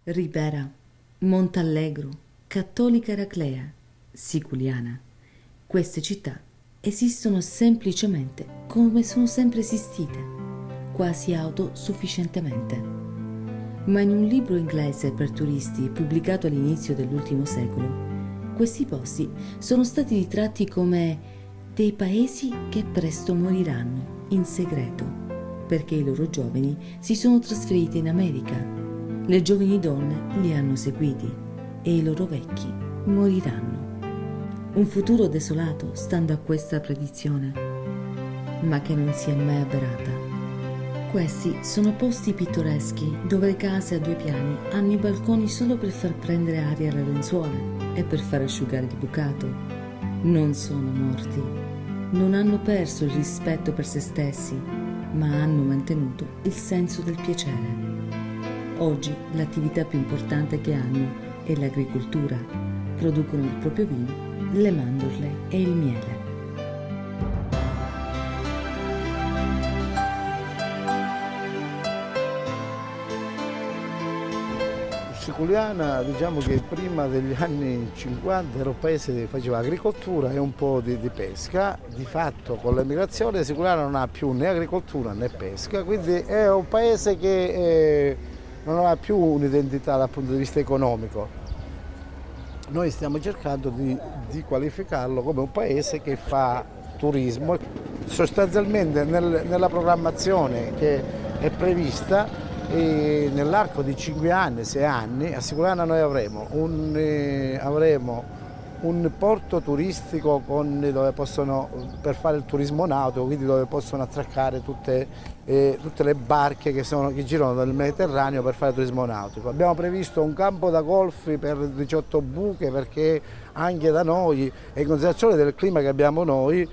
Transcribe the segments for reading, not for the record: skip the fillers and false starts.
Ribera, Montallegro, Cattolica Eraclea, Siculiana. Queste città esistono semplicemente come sono sempre esistite, quasi autosufficientemente. Ma in un libro inglese per turisti pubblicato all'inizio dell'ultimo secolo, questi posti sono stati ritratti come dei paesi che presto moriranno in segreto, perché i loro giovani si sono trasferiti in America. Le giovani donne li hanno seguiti e i loro vecchi moriranno. Un futuro desolato stando a questa predizione, ma che non si è mai avverata. Questi sono posti pittoreschi dove le case a 2 piani hanno i balconi solo per far prendere aria alle lenzuola e per far asciugare il bucato. Non sono morti, non hanno perso il rispetto per se stessi, ma hanno mantenuto il senso del piacere. Oggi l'attività più importante che hanno è l'agricoltura. Producono il proprio vino, le mandorle e il miele. Siculiana, diciamo che prima degli anni 50 era un paese che faceva agricoltura e un po' di pesca. Di fatto con l'emigrazione Siculiana non ha più né agricoltura né pesca, quindi è un paese che non ha più un'identità dal punto di vista economico. Noi stiamo cercando di qualificarlo come un paese che fa turismo. Sostanzialmente nella programmazione che è prevista, nell'arco di 5 anni, 6 anni, a Siculiana noi avremo un porto turistico dove possono, per fare il turismo nautico, quindi dove possono attraccare tutte le barche che girano nel Mediterraneo per fare turismo nautico. Abbiamo previsto un campo da golf per 18 buche, perché anche da noi, e in considerazione del clima che abbiamo noi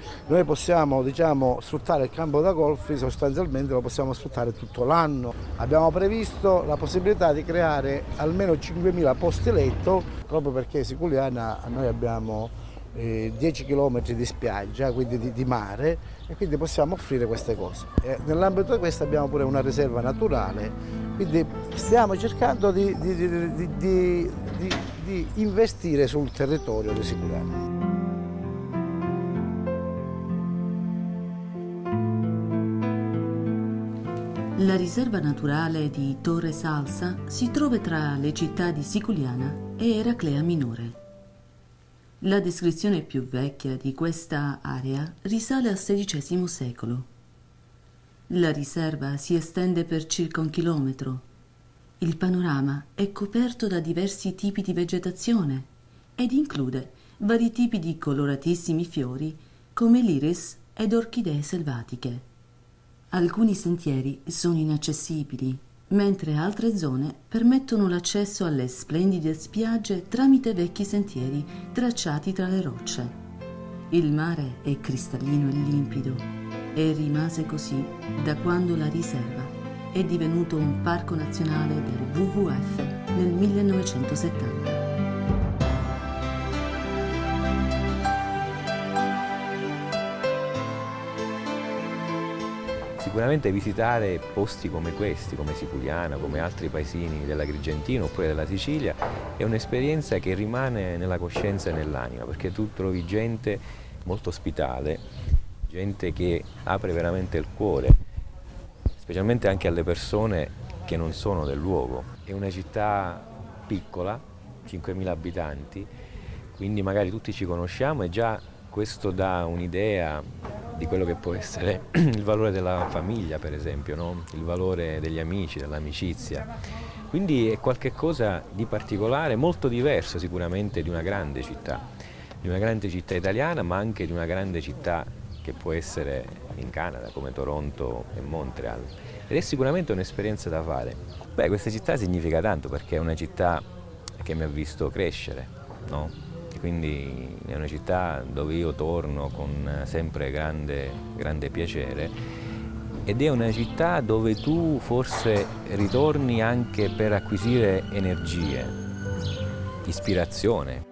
possiamo, diciamo, sfruttare il campo da golf, sostanzialmente lo possiamo sfruttare tutto l'anno. Abbiamo previsto la possibilità di creare almeno 5.000 posti letto, proprio perché Siculiana noi abbiamo 10 km di spiaggia, quindi di mare, e quindi possiamo offrire queste cose. Nell'ambito di questo abbiamo pure una riserva naturale, quindi stiamo cercando di investire sul territorio di Siculiana. La riserva naturale di Torre Salsa si trova tra le città di Siculiana e Eraclea Minore. La descrizione più vecchia di questa area risale al XVI secolo. La riserva si estende per circa 1 chilometro. Il panorama è coperto da diversi tipi di vegetazione ed include vari tipi di coloratissimi fiori come l'iris ed orchidee selvatiche. Alcuni sentieri sono inaccessibili, mentre altre zone permettono l'accesso alle splendide spiagge tramite vecchi sentieri tracciati tra le rocce. Il mare è cristallino e limpido e rimase così da quando la riserva è divenuto un parco nazionale del WWF nel 1970. Sicuramente visitare posti come questi, come Siculiana, come altri paesini dell'Agrigentino oppure della Sicilia, è un'esperienza che rimane nella coscienza e nell'anima, perché tu trovi gente molto ospitale, gente che apre veramente il cuore, specialmente anche alle persone che non sono del luogo. È una città piccola, 5.000 abitanti, quindi magari tutti ci conosciamo e già questo dà un'idea di quello che può essere il valore della famiglia, per esempio, no? Il valore degli amici, dell'amicizia. Quindi è qualcosa di particolare, molto diverso sicuramente di una grande città italiana, ma anche di una grande città che può essere in Canada, come Toronto e Montreal. Ed è sicuramente un'esperienza da fare. Beh, questa città significa tanto perché è una città che mi ha visto crescere, no? Quindi è una città dove io torno con sempre grande piacere, ed è una città dove tu forse ritorni anche per acquisire energie, ispirazione.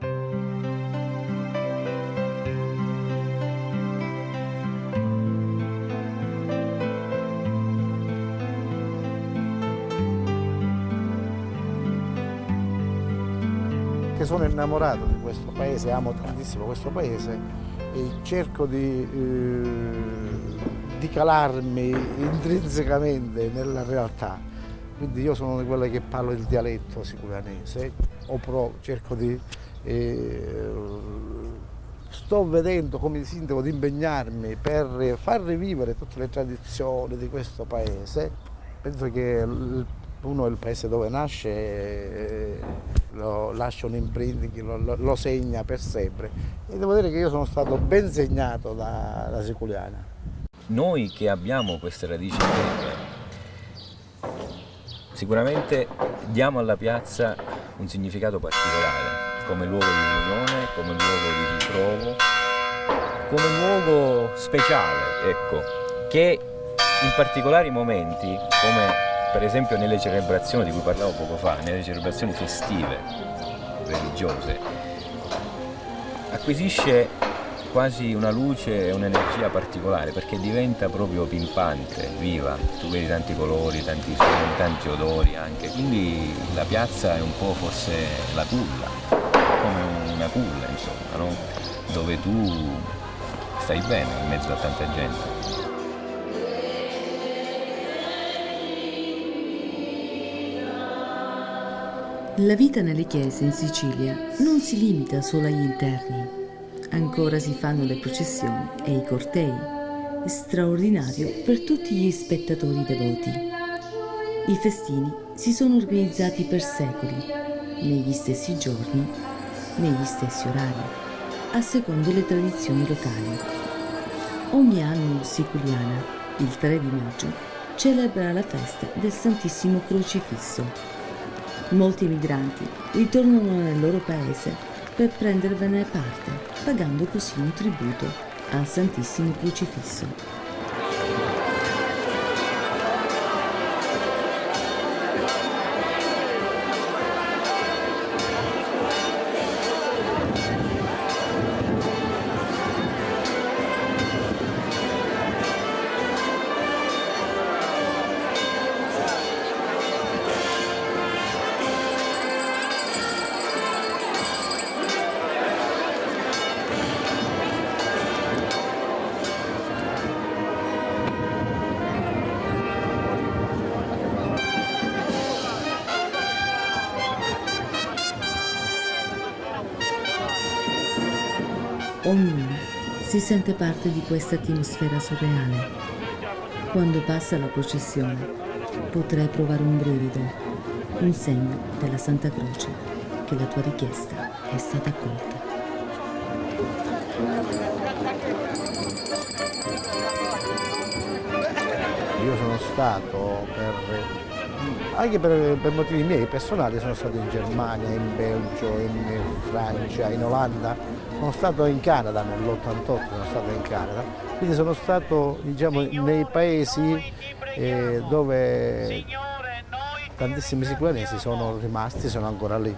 sono innamorato di questo paese, amo tantissimo questo paese e cerco di calarmi intrinsecamente nella realtà. Quindi io sono di quelle che parlo il dialetto siculianese, cerco di... sto vedendo come sindaco di impegnarmi per far rivivere tutte le tradizioni di questo paese. Penso che uno è il paese dove nasce, lo lascia un imprinting, lo segna per sempre. E devo dire che io sono stato ben segnato da Siculiana. Noi che abbiamo queste radici greche, sicuramente diamo alla piazza un significato particolare, come luogo di riunione, come luogo di ritrovo, come luogo speciale, ecco, che in particolari momenti, come per esempio nelle celebrazioni di cui parlavo poco fa, nelle celebrazioni festive, religiose, acquisisce quasi una luce e un'energia particolare, perché diventa proprio pimpante, viva. Tu vedi tanti colori, tanti suoni, tanti odori anche, quindi la piazza è un po' forse la culla, come una culla insomma, no? Dove tu stai bene in mezzo a tanta gente. La vita nelle chiese in Sicilia non si limita solo agli interni. Ancora si fanno le processioni e i cortei, straordinario per tutti gli spettatori devoti. I festini si sono organizzati per secoli, negli stessi giorni, negli stessi orari, a secondo le tradizioni locali. Ogni anno Siculiana, il 3 di maggio, celebra la festa del Santissimo Crocifisso. Molti migranti ritornano nel loro paese per prendervene parte, pagando così un tributo al Santissimo Crocifisso. Ognuno si sente parte di questa atmosfera surreale. Quando passa la processione, potrai provare un brivido, un segno della Santa Croce che la tua richiesta è stata accolta. Io sono stato anche per motivi miei personali, sono stato in Germania, in Belgio, in Francia, in Olanda. Sono stato in Canada nell'88, sono stato in Canada, quindi sono stato nei paesi dove tantissimi siculianesi sono rimasti, sono ancora lì.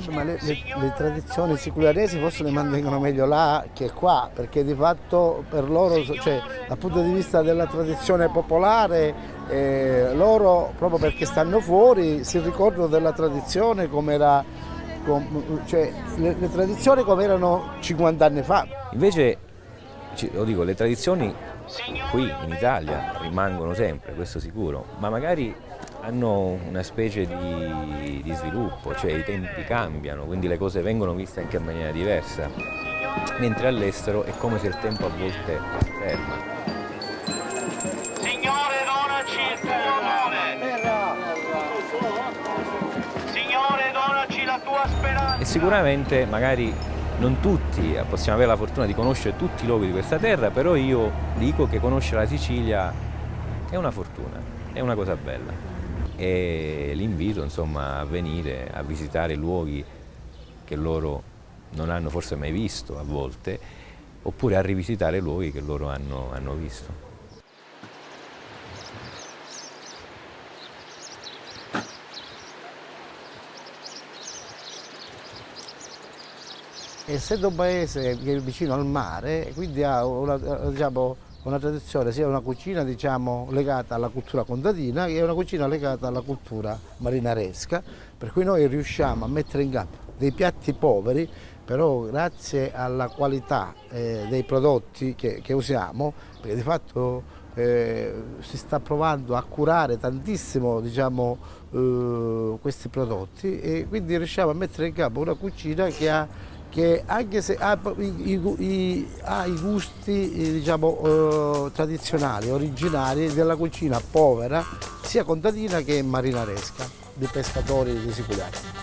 Ma le tradizioni siculianesi forse le mantengono meglio là che qua, perché di fatto per loro, cioè, dal punto di vista della tradizione popolare, loro proprio perché stanno fuori si ricordano della tradizione come era. Cioè, le tradizioni come erano 50 anni fa. Invece, lo dico, le tradizioni qui in Italia rimangono sempre, questo sicuro, ma magari hanno una specie di sviluppo, cioè i tempi cambiano, quindi le cose vengono viste anche in maniera diversa, mentre all'estero è come se il tempo a volte si ferma. Signore, donaci il tuo amore. Signore, donaci la tua speranza. E sicuramente magari non tutti possiamo avere la fortuna di conoscere tutti i luoghi di questa terra, però io dico che conoscere la Sicilia è una fortuna, è una cosa bella. E li invito insomma a venire a visitare luoghi che loro non hanno forse mai visto a volte, oppure a rivisitare luoghi che loro hanno visto. Essendo un paese che è vicino al mare, quindi ha una tradizione, sia una cucina legata alla cultura contadina che una cucina legata alla cultura marinaresca, per cui noi riusciamo a mettere in campo dei piatti poveri, però grazie alla qualità dei prodotti che usiamo, perché di fatto si sta provando a curare tantissimo, diciamo, questi prodotti, e quindi riusciamo a mettere in campo una cucina che anche se ha i gusti diciamo, tradizionali, originari della cucina povera, sia contadina che marinaresca, dei pescatori di Siculiana.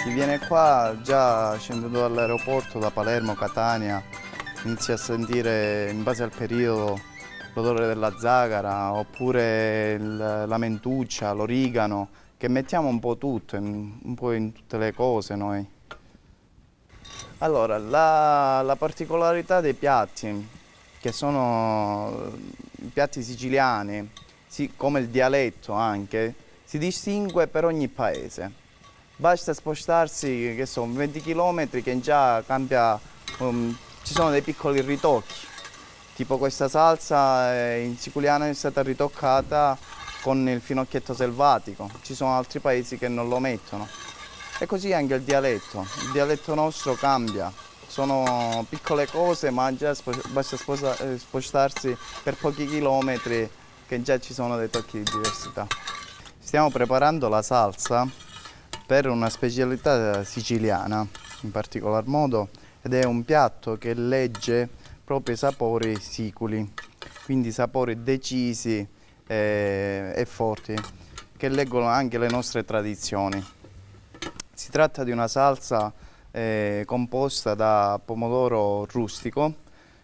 Chi viene qua già scendendo dall'aeroporto da Palermo, Catania, inizia a sentire in base al periodo l'odore della zagara oppure la mentuccia, l'origano, che mettiamo un po' tutto, un po' in tutte le cose noi. Allora, la particolarità dei piatti, che sono i piatti siciliani, come il dialetto anche, si distingue per ogni paese. Basta spostarsi, che sono 20 km che già cambia, ci sono dei piccoli ritocchi. Tipo questa salsa in Siculiana è stata ritoccata con il finocchietto selvatico, ci sono altri paesi che non lo mettono. E così anche il dialetto nostro cambia. Sono piccole cose, ma già basta spostarsi per pochi chilometri che già ci sono dei tocchi di diversità. Stiamo preparando la salsa per una specialità siciliana, in particolar modo, ed è un piatto che legge proprio i sapori siculi, quindi sapori decisi e forti, che leggono anche le nostre tradizioni. Si tratta di una salsa composta da pomodoro rustico,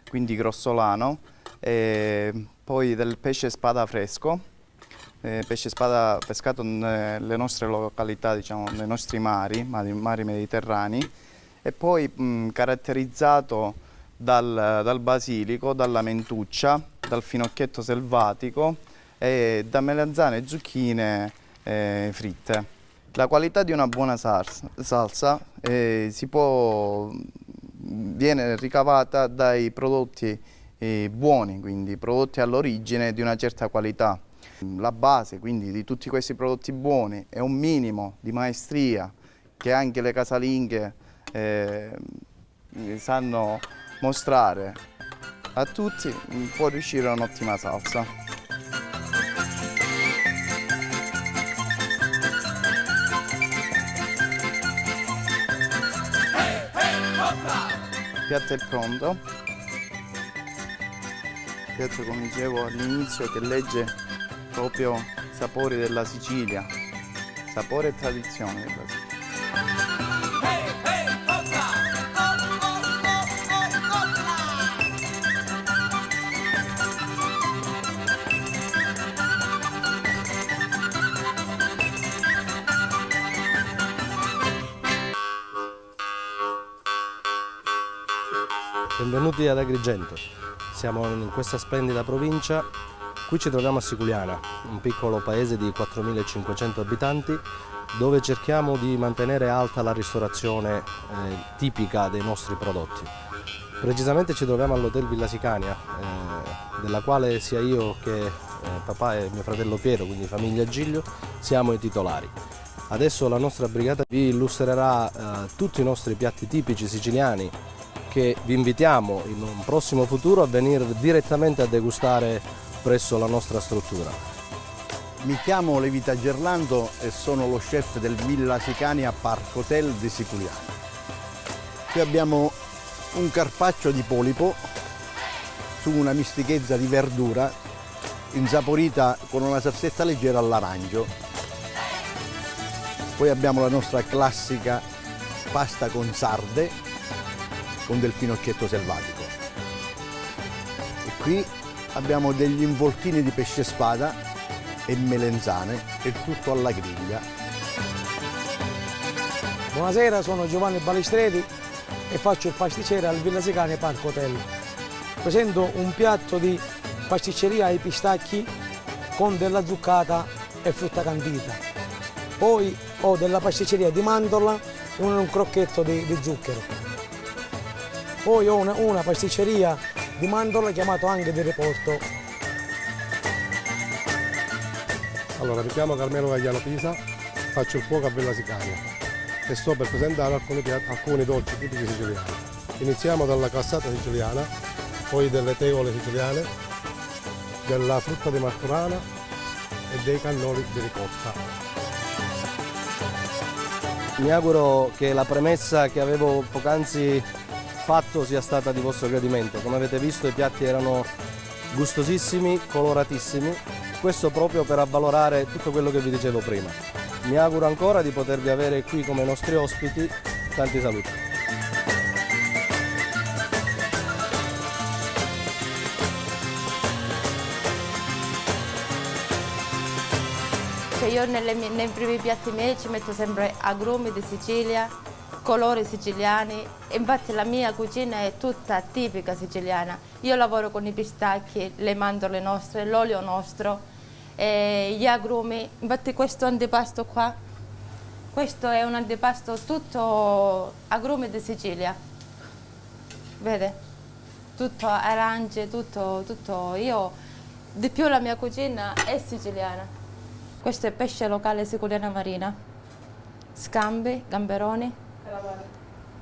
quindi grossolano, poi del pesce spada fresco, pesce spada pescato nelle nostre località, diciamo, nei nostri mari mediterranei, e poi caratterizzato dal basilico, dalla mentuccia, dal finocchietto selvatico e da melanzane e zucchine fritte. La qualità di una buona salsa viene ricavata dai prodotti buoni, quindi prodotti all'origine di una certa qualità. La base quindi di tutti questi prodotti buoni è un minimo di maestria che anche le casalinghe sanno mostrare a tutti, può riuscire un'ottima salsa. Il piatto è pronto. Il piatto, come dicevo all'inizio, che legge proprio i sapori della Sicilia, sapore e tradizione della Sicilia. Benvenuti ad Agrigento, siamo in questa splendida provincia. Qui ci troviamo a Siculiana, un piccolo paese di 4.500 abitanti, dove cerchiamo di mantenere alta la ristorazione tipica dei nostri prodotti. Precisamente ci troviamo all'Hotel Villa Sicania, della quale sia io che papà e mio fratello Piero, quindi famiglia Giglio, siamo i titolari. Adesso la nostra brigata vi illustrerà tutti i nostri piatti tipici siciliani, che vi invitiamo in un prossimo futuro a venire direttamente a degustare presso la nostra struttura. Mi chiamo Levita Gerlando e sono lo chef del Villa Sicania Park Hotel di Siculiana. Qui abbiamo un carpaccio di polipo su una mistichezza di verdura insaporita con una salsetta leggera all'arancio. Poi abbiamo la nostra classica pasta con sarde con del finocchietto selvatico. E qui abbiamo degli involtini di pesce spada e melenzane, e tutto alla griglia. Buonasera, sono Giovanni Balistreti e faccio il pasticcere al Villa Sicania Park Hotel. Presento un piatto di pasticceria ai pistacchi con della zuccata e frutta candita. Poi ho della pasticceria di mandorla e un crocchetto di zucchero. Poi ho una pasticceria di mandorle chiamato anche di Reporto. Allora, mi chiamo Carmelo Gagliano Pisa, faccio il cuoco a Villa Sicania e sto per presentare alcuni dolci tipici siciliani. Iniziamo dalla cassata siciliana, poi delle tegole siciliane, della frutta di martorana e dei cannoli di ricotta. Mi auguro che la premessa che avevo poc'anzi fatto sia stata di vostro gradimento. Come avete visto, i piatti erano gustosissimi, coloratissimi, questo proprio per avvalorare tutto quello che vi dicevo prima. Mi auguro ancora di potervi avere qui come nostri ospiti. Tanti saluti. Io nei primi piatti miei ci metto sempre agrumi di Sicilia, colori siciliani, infatti la mia cucina è tutta tipica siciliana. Io lavoro con i pistacchi, le mandorle nostre, l'olio nostro, gli agrumi. Infatti questo antipasto qua, questo è un antipasto tutto agrumi di Sicilia, vede? Tutto arance, tutto. Io di più la mia cucina è siciliana. Questo è pesce locale siculiana marina, scambi, gamberoni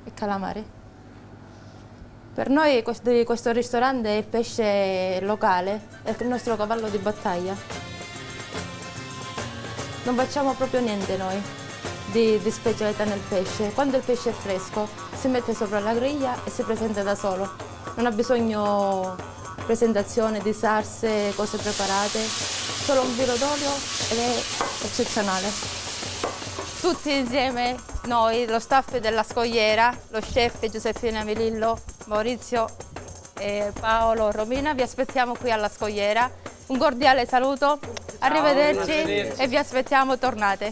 e calamari. Per noi questo ristorante è il pesce locale, è il nostro cavallo di battaglia. Non facciamo proprio niente noi di specialità nel pesce. Quando il pesce è fresco si mette sopra la griglia e si presenta da solo. Non ha bisogno di presentazione di salse, cose preparate. Solo un filo d'olio ed è eccezionale. Tutti insieme, noi, lo staff della Scogliera, lo chef Giuseppina Melillo, Maurizio, Paolo, Romina, vi aspettiamo qui alla Scogliera. Un cordiale saluto, arrivederci e vi aspettiamo, tornate.